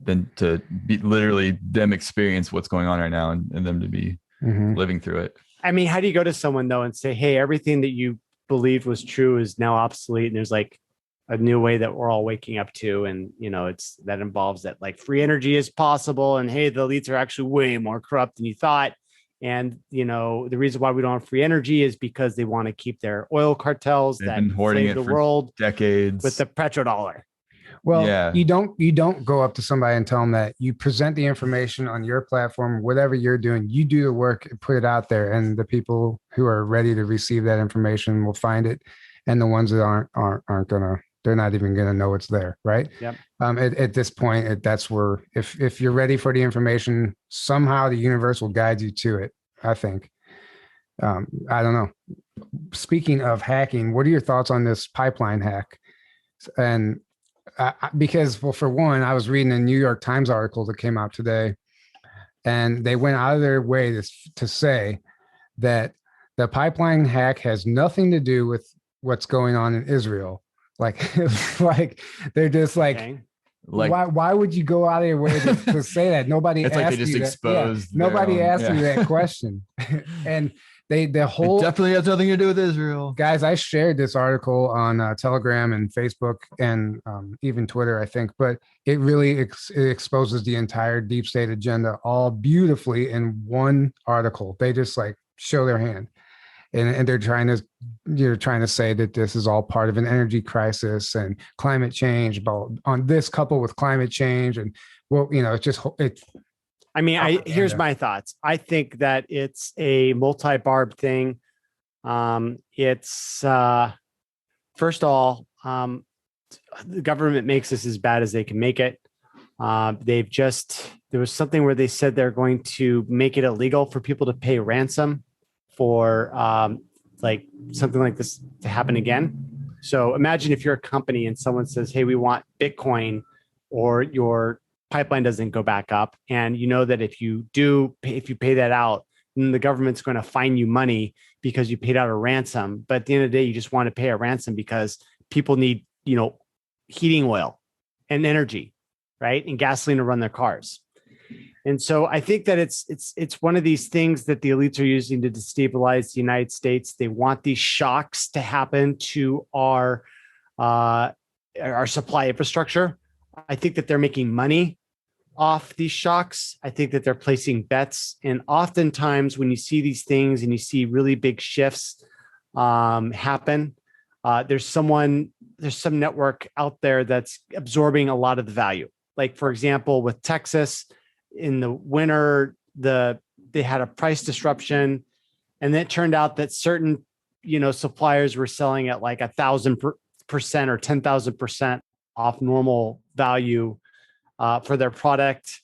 than to be literally them experience what's going on right now, and them to be living through it. I mean, how do you go to someone though and say, hey, everything that you believed was true is now obsolete, and there's like a new way that we're all waking up to, and that involves that like free energy is possible, and hey, the elites are actually way more corrupt than you thought, and the reason why we don't have free energy is because they want to keep their oil cartels They've that been hoarding enslave it the for world decades with the petrodollar. Well, you don't go up to somebody and tell them that. You present the information on your platform, whatever you're doing, you do the work, put it out there, and the people who are ready to receive that information will find it, and the ones that aren't gonna, they're not even gonna know it's there, right? Yep. At this point, that's where if you're ready for the information, somehow the universe will guide you to it. I think. I don't know. Speaking of hacking, what are your thoughts on this pipeline hack? And because, well, for one, I was reading a New York Times article that came out today, and they went out of their way to say that the pipeline hack has nothing to do with what's going on in Israel. Like, like they're just like, Okay. why would you go out of your way to say that? Nobody it's asked like they just you exposed. that. Nobody asked you that question, and the whole it definitely has nothing to do with Israel. Guys, I shared this article on Telegram and Facebook and even Twitter, I think, but it really it exposes the entire deep state agenda all beautifully in one article. They just like show their hand, and they're trying to say that this is all part of an energy crisis and climate change, but on this coupled with climate change, and I mean, here's my thoughts. I think that it's a multi-barbed thing. It's first of all, the government makes this as bad as they can make it. There was something where they said they're going to make it illegal for people to pay ransom for like something like this to happen again. So imagine if you're a company and someone says, hey, we want Bitcoin, or your pipeline doesn't go back up, and that if you pay that out, then the government's going to fine you money because you paid out a ransom. But at the end of the day, you just want to pay a ransom because people need heating oil and energy, right, and gasoline to run their cars. And so I think that it's one of these things that the elites are using to destabilize the United States. They want these shocks to happen to our supply infrastructure. I think that they're making money off these shocks. I think that they're placing bets. And oftentimes when you see these things and you see really big shifts happen, there's some network out there that's absorbing a lot of the value. Like, for example, with Texas in the winter, they had a price disruption, and it turned out that certain, suppliers were selling at like 1,000% or 10,000% off normal value for their product.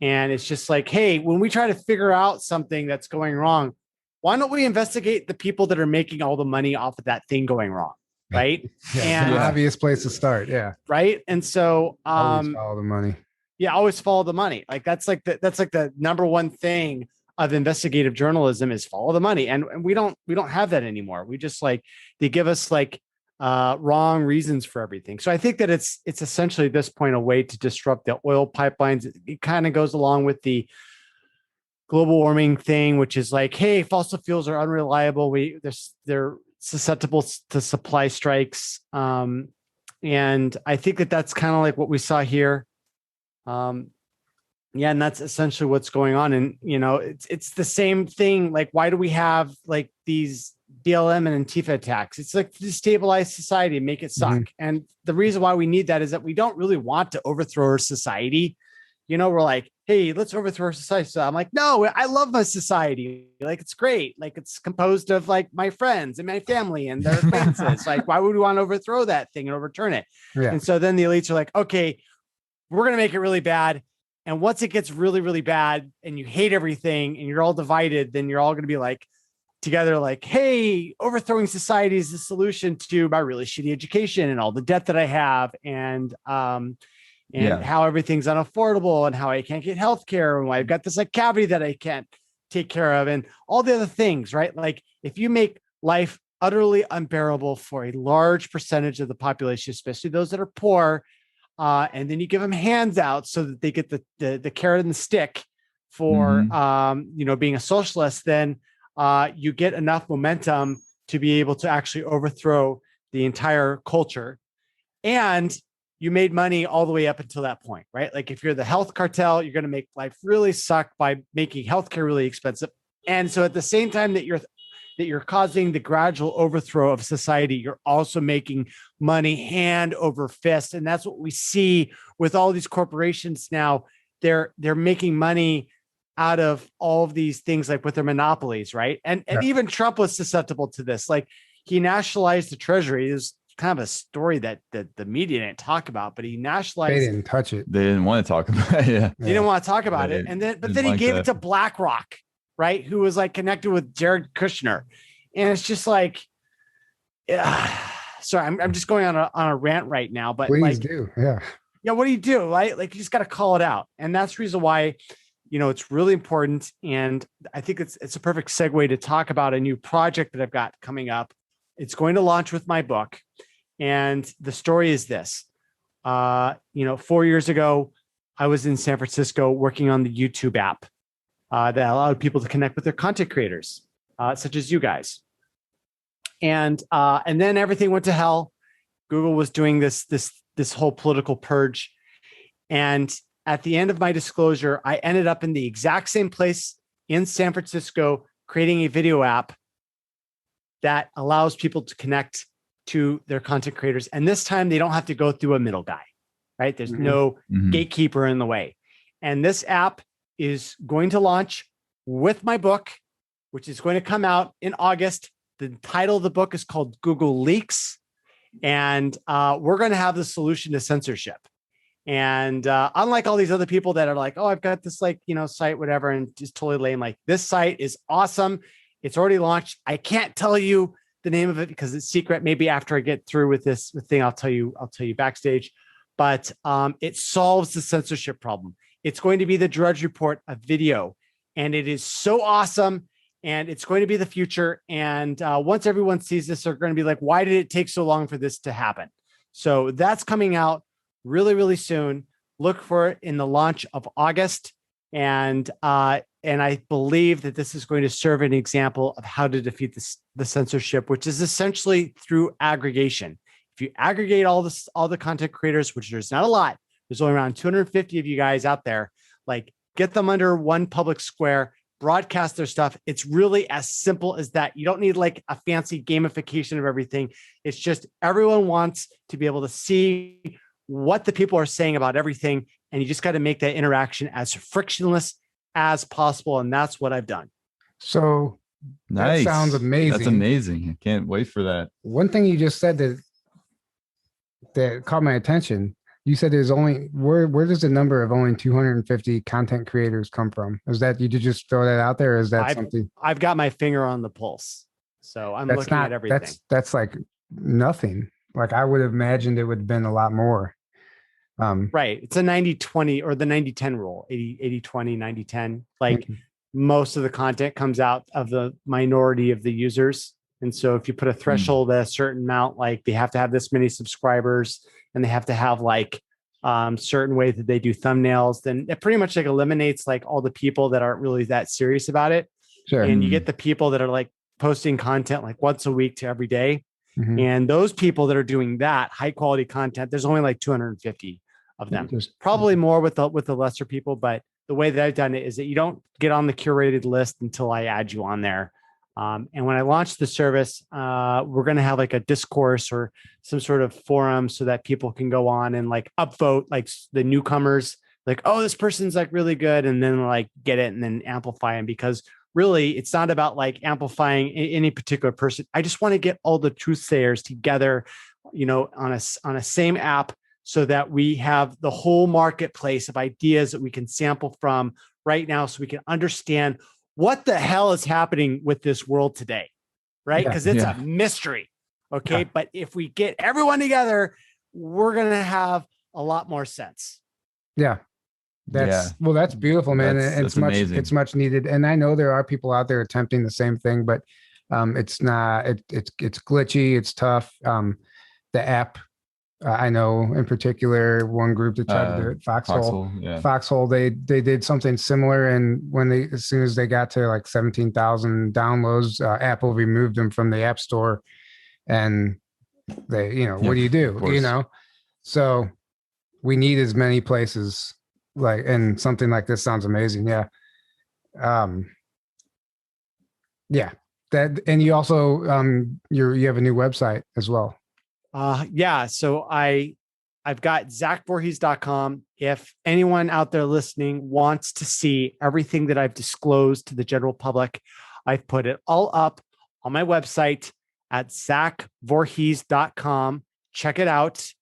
And it's just like, hey, when we try to figure out something that's going wrong, why don't we investigate the people that are making all the money off of that thing going wrong? Right. And the obvious place to start. Yeah. Right. And so always follow the money. Yeah, always follow the money. Like that's like the number one thing of investigative journalism is follow the money. And we don't have that anymore. We just like, they give us like wrong reasons for everything. So I think that it's essentially at this point a way to disrupt the oil pipelines. It kind of goes along with the global warming thing, which is like, hey, fossil fuels are unreliable. They're susceptible to supply strikes. And I think that that's kind of like what we saw here. Yeah, and that's essentially what's going on. And, you know, it's the same thing. Like, why do we have like these BLM and Antifa attacks? It's like to destabilize society and make it suck. And the reason why we need that is that we don't really want to overthrow our society. You know, we're like, hey, let's overthrow our society. So I'm like, no, I love my society. Like, it's great. Like, it's composed of like my friends and my family and their acquaintances. Like, why would we want to overthrow that thing and overturn it? Yeah. And so then the elites are like, okay, we're going to make it really bad. And once it gets really, really bad and you hate everything and you're all divided, then you're all going to be like together, like, hey, overthrowing society is the solution to my really shitty education and all the debt that I have. And how everything's unaffordable and how I can't get healthcare and why I've got this like cavity that I can't take care of and all the other things, right? Like if you make life utterly unbearable for a large percentage of the population, especially those that are poor, and then you give them handouts so that they get the carrot and the stick for being a socialist, then you get enough momentum to be able to actually overthrow the entire culture. And you made money all the way up until that point, right? Like if you're the health cartel, you're going to make life really suck by making healthcare really expensive. And so at the same time that you're causing the gradual overthrow of society, you're also making money hand over fist. And that's what we see with all these corporations now. They're making money out of all of these things, like with their monopolies, right? And even Trump was susceptible to this. Like he nationalized the treasury. It was kind of a story that the media didn't talk about, but he nationalized. They didn't touch it. They didn't want to talk about it. Yeah. They didn't want to talk about it. And then he gave it to BlackRock, right? Who was like connected with Jared Kushner. And it's just like, sorry, I'm just going on a rant right now, but please do. Yeah. Yeah. What do you do? Right? Like you just got to call it out. And that's the reason why, you know, it's really important. And I think it's a perfect segue to talk about a new project that I've got coming up. It's going to launch with my book. And the story is this, 4 years ago, I was in San Francisco working on the YouTube app that allowed people to connect with their content creators, such as you guys. And then everything went to hell. Google was doing this whole political purge. And at the end of my disclosure, I ended up in the exact same place in San Francisco, creating a video app that allows people to connect to their content creators. And this time they don't have to go through a middle guy, right? There's no gatekeeper in the way. And this app is going to launch with my book, which is going to come out in August. The title of the book is called Google Leaks. And we're going to have the solution to censorship. And unlike all these other people that are like, oh, I've got this site, whatever, and just totally lame, like this site is awesome. It's already launched. I can't tell you the name of it because it's secret. Maybe after I get through with this thing, I'll tell you backstage, but it solves the censorship problem. It's going to be the Drudge Report of video, and it is so awesome. And it's going to be the future. And once everyone sees this, they're going to be like, why did it take so long for this to happen? So that's coming out really, really soon. Look for it in the launch of August. And I believe that this is going to serve an example of how to defeat the censorship, which is essentially through aggregation. If you aggregate all the content creators, which there's not a lot, there's only around 250 of you guys out there, like get them under one public square, broadcast their stuff. It's really as simple as that. You don't need like a fancy gamification of everything. It's just everyone wants to be able to see what the people are saying about everything. And you just got to make that interaction as frictionless as possible. And that's what I've done. So nice. That sounds amazing. That's amazing. I can't wait for that. One thing you just said that caught my attention. You said there's only, where does the number of only 250 content creators come from? Is that, you just throw that out there? Or is that something? I've got my finger on the pulse. So I'm looking at everything. That's like nothing. Like I would have imagined it would have been a lot more. Right. It's a 90-20 or the 90-10 rule, 80-20, 90-10. Like most of the content comes out of the minority of the users. And so if you put a threshold at a certain amount, like they have to have this many subscribers and they have to have like certain ways that they do thumbnails, then it pretty much like eliminates like all the people that aren't really that serious about it. Sure. And you get the people that are like posting content like once a week to every day. Mhm. And those people that are doing that high quality content, there's only like 250 of them, probably more with the lesser people. But the way that I've done it is that you don't get on the curated list until I add you on there. And when I launch the service, we're going to have like a discourse or some sort of forum so that people can go on and like upvote like the newcomers, like, oh, this person's like really good. And then like get it and then amplify them, because really it's not about like amplifying any particular person. I just want to get all the truth sayers together, on a same app, so that we have the whole marketplace of ideas that we can sample from right now, so we can understand what the hell is happening with this world today, right? Because it's a mystery, okay? Yeah. But if we get everyone together, we're going to have a lot more sense. Yeah. That's beautiful, man. That's amazing. It's much needed. And I know there are people out there attempting the same thing, but it's glitchy. It's tough. The app, I know in particular one group that tried to do it, Foxhole. They did something similar, and as soon as they got to like 17,000 downloads, Apple removed them from the App Store, and they, what do you do? So we need as many places and something like this sounds amazing. Yeah. That, and you also you have a new website as well. So I've got zachvorhies.com. If anyone out there listening wants to see everything that I've disclosed to the general public, I've put it all up on my website at zachvorhies.com. Check it out.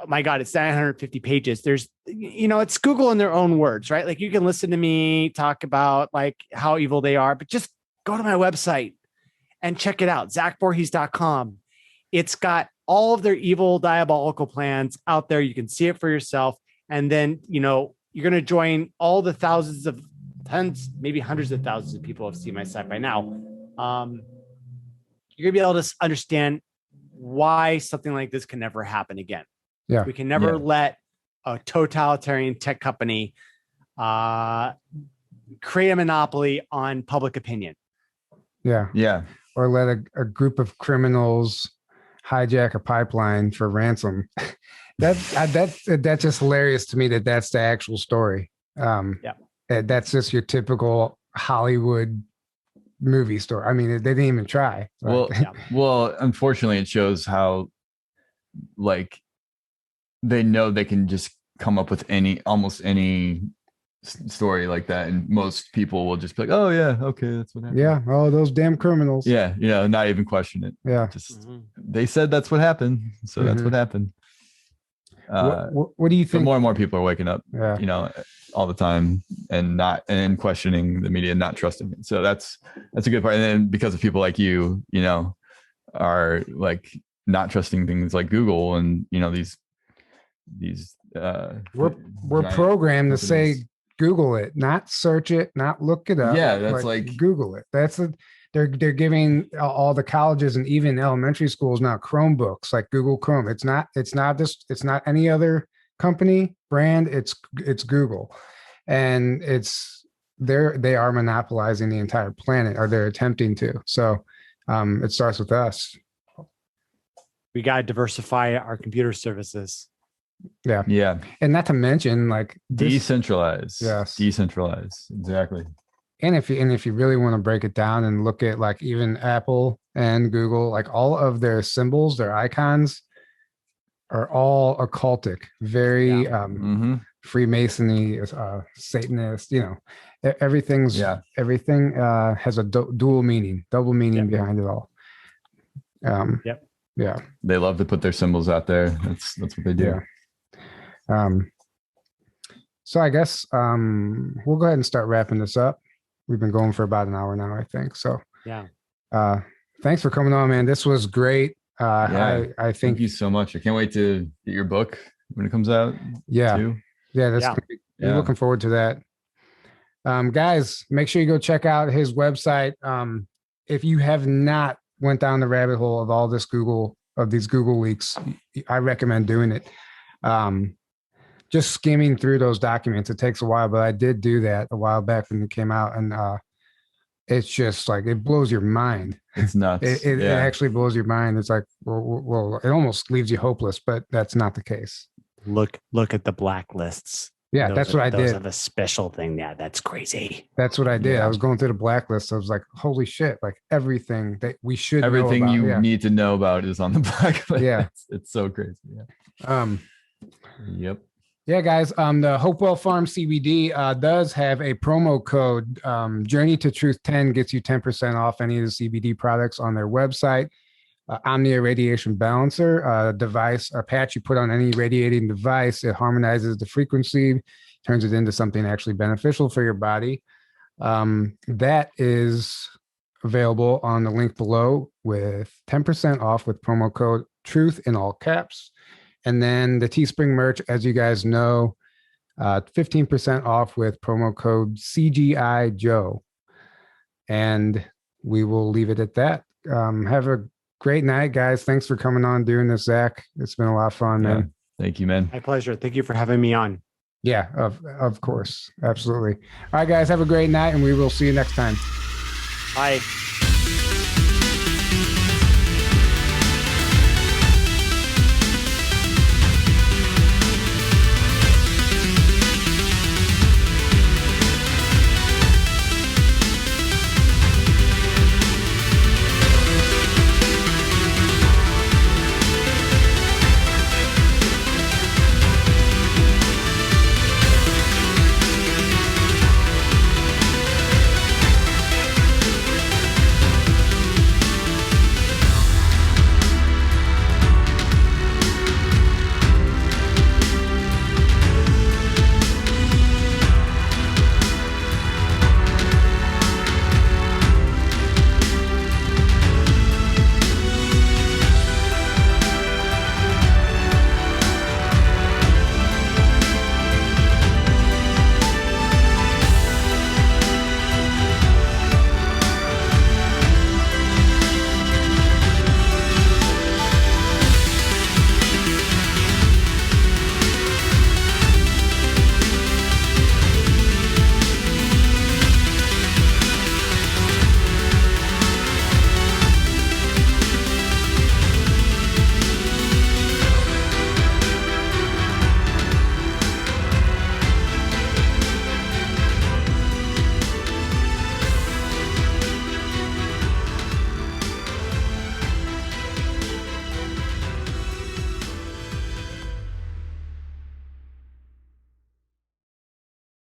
My God, it's 950 pages. There's, it's Google in their own words, right? Like you can listen to me talk about like how evil they are, but just go to my website and check it out, zachvorhies.com. It's got all of their evil, diabolical plans out there. You can see it for yourself. And then, you're going to join all the tens, maybe hundreds of thousands of people who have seen my site by now. You're going to be able to understand why something like this can never happen again. Yeah. We can never let a totalitarian tech company create a monopoly on public opinion. Yeah. Yeah. Or let a group of criminals hijack a pipeline for ransom. That's just hilarious to me that that's the actual story. That's just your typical Hollywood movie story. I mean, they didn't even try. Well, unfortunately, it shows how like they know they can just come up with almost any story like that, and most people will just be like, oh yeah, okay, that's what happened. Yeah, oh, those damn criminals. Yeah, not even question it. Yeah, just they said that's what happened, so that's what happened. What do you think? But more and more people are waking up, all the time, and questioning the media and not trusting it. So that's a good part. And then because of people like you, are like not trusting things like Google and these we're programmed to say Google it, not search it, not look it up. Yeah, that's like Google it. They're giving all the colleges and even elementary schools now Chromebooks, like Google Chrome. It's not any other company brand. It's Google, and they are monopolizing the entire planet, or they're attempting to. So it starts with us. We got to diversify our computer services. Yeah. And not to mention like decentralize. Yes. Decentralize. Exactly. And if you really want to break it down and look at like even Apple and Google, like all of their symbols, their icons are all occultic, very Freemasonry, Satanist, everything has a double meaning behind it all. Yeah. They love to put their symbols out there. That's what they do. Yeah. So I guess we'll go ahead and start wrapping this up. We've been going for about an hour now, I think. So thanks for coming on, man. This was great. I think thank you so much. I can't wait to get your book when it comes out. We're looking forward to that. Guys, make sure you go check out his website. if you have not went down the rabbit hole of all these Google leaks, I recommend doing it. Just skimming through those documents, it takes a while, but I did do that a while back when it came out, and it's just like, it blows your mind. It's nuts. It actually blows your mind. It's like, well, it almost leaves you hopeless, but that's not the case. Look at the blacklists. Yeah, that's what I did. Those are the special thing. Yeah, that's crazy. That's what I did. Yeah. I was going through the blacklist. I was like, holy shit, like everything that we should Everything know about. you need to know about is on the blacklist. Yeah. It's so crazy. Yeah. Yep. Yeah, guys. The Hopewell Farm CBD does have a promo code. Journey to Truth 10 gets you 10% off any of the CBD products on their website. Omnia Radiation Balancer device, a patch you put on any radiating device. It harmonizes the frequency, turns it into something actually beneficial for your body. That is available on the link below with 10% off with promo code TRUTH in all caps. And then the Teespring merch, as you guys know, 15% off with promo code CGI Joe. And we will leave it at that. Have a great night, guys. Thanks for coming on doing this, Zach. It's been a lot of fun, man. Thank you, man. My pleasure. Thank you for having me on. Yeah, of course. Absolutely. All right, guys, have a great night, and we will see you next time. Bye.